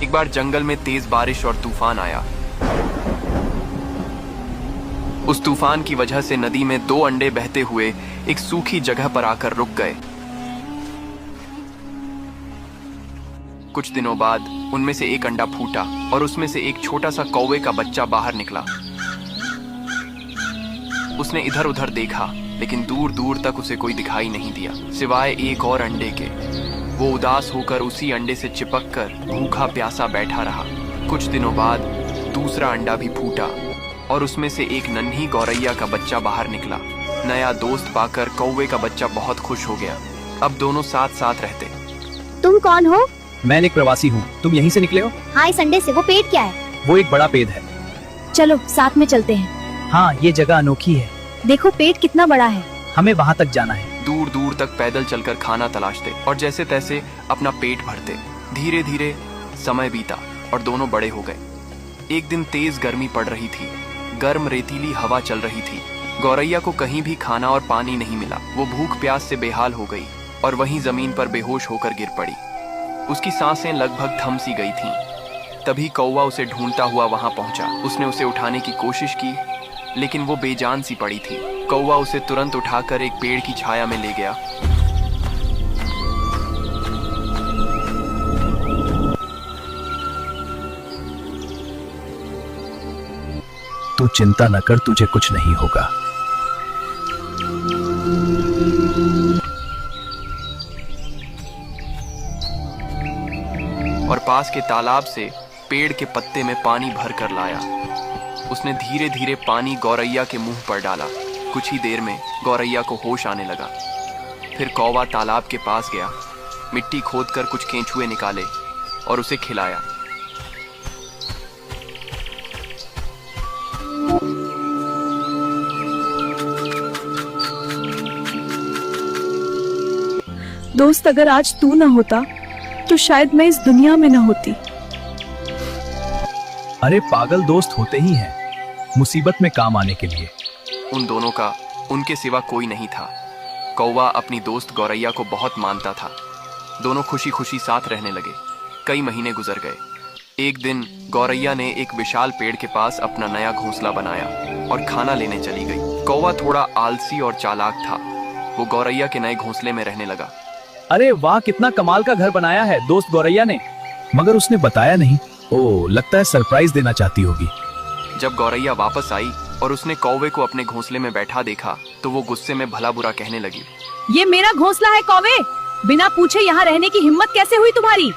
एक बार जंगल में तेज बारिश और तूफान आया। उस तूफान की वजह से नदी में 2 अंडे बहते हुए एक सूखी जगह पर आकर रुक गए। कुछ दिनों बाद उनमें से एक अंडा फूटा और उसमें से एक छोटा सा कौवे का बच्चा बाहर निकला। उसने इधर उधर देखा, लेकिन दूर दूर तक उसे कोई दिखाई नहीं दिया सिवाय एक और अंडे के। वो उदास होकर उसी अंडे से चिपक कर भूखा प्यासा बैठा रहा। कुछ दिनों बाद दूसरा अंडा भी फूटा और उसमें से एक नन्ही गौरैया का बच्चा बाहर निकला। नया दोस्त पाकर कौवे का बच्चा बहुत खुश हो गया। अब दोनों साथ साथ रहते। तुम कौन हो? मैं एक प्रवासी हूँ। तुम यहीं से निकले हो? हाँ, इस अंडे से। वो पेड़ क्या है? वो एक बड़ा पेड़ है। चलो साथ में चलते हैं। हाँ, ये जगह अनोखी है। देखो पेड़ कितना बड़ा है। हमें वहाँ तक जाना है। दूर दूर तक पैदल चलकर खाना तलाशते और जैसे तैसे अपना पेट भरते। धीरे धीरे समय बीता और दोनों बड़े हो गए। एक दिन तेज गर्मी पड़ रही थी। गर्म रेतीली हवा चल रही थी। गौरैया को कहीं भी खाना और पानी नहीं मिला। वो भूख प्यास से बेहाल हो गई और वहीं जमीन पर बेहोश होकर गिर पड़ी। उसकी सांसें लगभग थम सी गई थीं। तभी कौवा उसे ढूंढता हुआ वहां पहुंचा। उसने उसे उठाने की कोशिश की, लेकिन वो बेजान सी पड़ी थी। कौवा उसे तुरंत उठाकर एक पेड़ की छाया में ले गया। तू चिंता न कर, तुझे कुछ नहीं होगा। और पास के तालाब से पेड़ के पत्ते में पानी भर कर लाया। उसने धीरे धीरे पानी गौरैया के मुंह पर डाला। कुछ ही देर में गौरैया को होश आने लगा। फिर कौवा तालाब के पास गया, मिट्टी खोदकर कुछ केंचुए निकाले और उसे खिलाया। दोस्त, अगर आज तू न होता तो शायद मैं इस दुनिया में न होती। अरे पागल, दोस्त होते ही हैं मुसीबत में काम आने के लिए। उन दोनों का उनके सिवा कोई नहीं था। कौवा अपनी दोस्त गौरैया को बहुत मानता था। दोनों खुशी खुशी साथ रहने लगे। कई महीने गुजर गए। एक दिन गौरैया ने एक विशाल पेड़ के पास अपना नया घोंसला बनाया और खाना लेने चली गई। कौवा थोड़ा आलसी और चालाक था। वो गौरैया के नए घोंसले में रहने लगा। अरे वाह, कितना कमाल का घर बनाया है दोस्त गौरैया ने। मगर उसने बताया नहीं। ओह, लगता है सरप्राइज देना चाहती होगी। जब गौरैया वापस आई और उसने कौवे को अपने घोंसले में बैठा देखा तो वो गुस्से में भला बुरा कहने लगी। ये मेरा घोंसला है कौवे, बिना पूछे यहाँ रहने की हिम्मत कैसे हुई तुम्हारी?